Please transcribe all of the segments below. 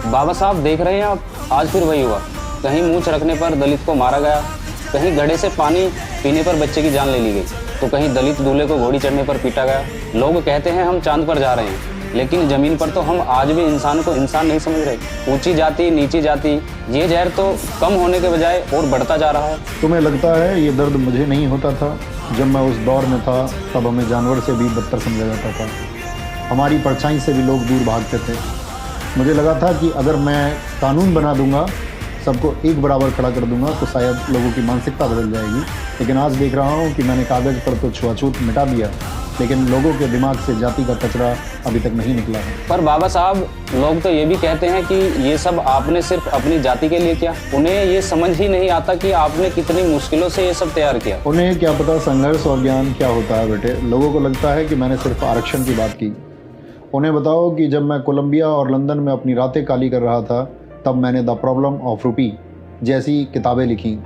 बाबा साहब देख रहे हैं आप, आज फिर वही हुआ। कहीं मूंछ रखने पर दलित को मारा गया, कहीं घड़े से पानी पीने पर बच्चे की जान ले ली गई, तो कहीं दलित दूल्हे को घोड़ी चढ़ने पर पीटा गया। लोग कहते हैं हम चांद पर जा रहे हैं, लेकिन जमीन पर तो हम आज भी इंसान को इंसान नहीं समझ रहे। ऊंची जाति नीची जाति, ये जहर तो कम होने के बजाय और बढ़ता जा रहा है। तुम्हें लगता है ये दर्द मुझे नहीं होता था? जब मैं उस दौर में था तब हमें जानवर से भी बदतर समझा जाता था। हमारी परछाई से भी लोग दूर भागते थे। मुझे लगा था कि अगर मैं कानून बना दूंगा, सबको एक बराबर खड़ा कर दूंगा, तो शायद लोगों की मानसिकता बदल जाएगी। लेकिन आज देख रहा हूँ कि मैंने कागज़ पर तो छुआछूत मिटा दिया, लेकिन लोगों के दिमाग से जाति का कचरा अभी तक नहीं निकला है। पर बाबा साहब, लोग तो ये भी कहते हैं कि ये सब आपने सिर्फ अपनी जाति के लिए किया। उन्हें ये समझ ही नहीं आता कि आपने कितनी मुश्किलों से ये सब तैयार किया। उन्हें क्या पता संघर्ष और ज्ञान क्या होता है बेटे। लोगों को लगता है कि मैंने सिर्फ आरक्षण की बात की। उन्हें बताओ कि जब मैं कोलंबिया और लंदन में अपनी रातें काली कर रहा था, तब मैंने द प्रॉब्लम ऑफ रूपी जैसी किताबें लिखी।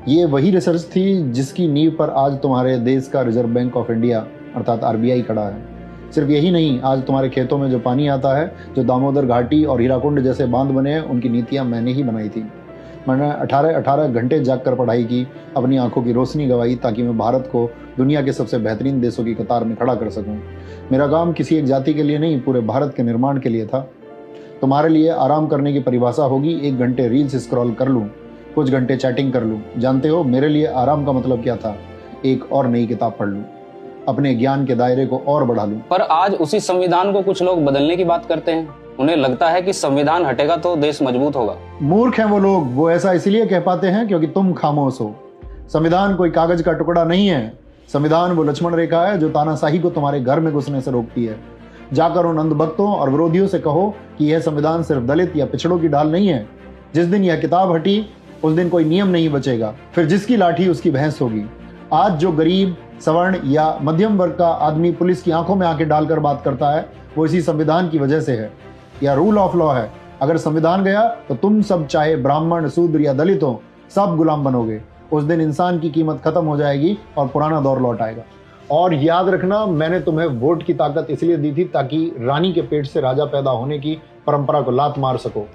ये वही रिसर्च थी जिसकी नींव पर आज तुम्हारे देश का रिजर्व बैंक ऑफ इंडिया अर्थात RBI खड़ा है। सिर्फ यही नहीं, आज तुम्हारे खेतों में जो पानी आता है, जो दामोदर घाटी और हीराकुंड जैसे बांध बने हैं, उनकी नीतियाँ मैंने ही बनाई थी। मैंने 18 घंटे जाग कर पढ़ाई की, अपनी आंखों की रोशनी गंवाई, ताकि मैं भारत को दुनिया के सबसे बेहतरीन देशों की कतार में खड़ा कर सकूं। मेरा काम किसी एक जाति के लिए नहीं, पूरे भारत के निर्माण के लिए था। तुम्हारे लिए आराम करने की परिभाषा होगी 1 घंटे रील्स स्क्रॉल कर लूँ, कुछ घंटे चैटिंग कर लूँ। जानते हो मेरे लिए आराम का मतलब क्या था? एक और नई किताब पढ़ लूँ, अपने ज्ञान के दायरे को और बढ़ा लूँ। पर आज उसी संविधान को कुछ लोग बदलने की बात करते हैं। उन्हें लगता है कि संविधान हटेगा तो देश मजबूत होगा। मूर्ख हैं वो लोग। वो ऐसा इसलिए कह पाते हैं क्योंकि तुम खामोश हो। संविधान कोई कागज का टुकड़ा नहीं है। संविधान वो लक्ष्मण रेखा है जो तानाशाही को तुम्हारे घर में घुसने से रोकती है। जाकर उन अंधभक्तों और विरोधियों से कहो कि यह संविधान सिर्फ दलित या पिछड़ों की ढाल नहीं है। जिस दिन यह किताब हटी, उस दिन कोई नियम नहीं बचेगा, फिर जिसकी लाठी उसकी भैंस होगी। आज जो गरीब, सवर्ण या मध्यम वर्ग का आदमी पुलिस की आंखों में आंखें डालकर बात करता है, वो इसी संविधान की वजह से है। यह रूल ऑफ लॉ है। अगर संविधान गया तो तुम सब, चाहे ब्राह्मण, शूद्र या दलित हो, सब गुलाम बनोगे। उस दिन इंसान की कीमत खत्म हो जाएगी और पुराना दौर लौट आएगा। और याद रखना, मैंने तुम्हें वोट की ताकत इसलिए दी थी ताकि रानी के पेट से राजा पैदा होने की परंपरा को लात मार सको।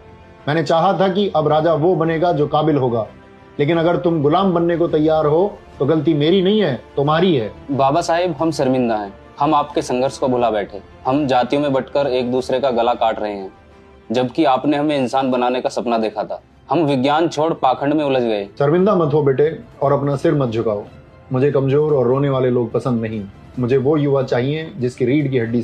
मैंने चाहा था कि अब राजा वो बनेगा जो काबिल होगा। लेकिन अगर तुम गुलाम बनने को तैयार हो तो गलती मेरी नहीं है, तुम्हारी है। बाबा साहेब, हम शर्मिंदा हैं। हम आपके संघर्ष को भुला बैठे। हम जातियों में बंटकर एक दूसरे का गला काट रहे हैं, जबकि आपने हमें इंसान बनाने का सपना देखा था। हम विज्ञान छोड़ पाखंड में उलझ गए। शर्मिंदा मत हो बेटे, और अपना सिर मत झुकाओ। मुझे कमजोर और रोने वाले लोग पसंद नहीं। मुझे वो युवा चाहिए जिसकी रीढ़ की हड्डी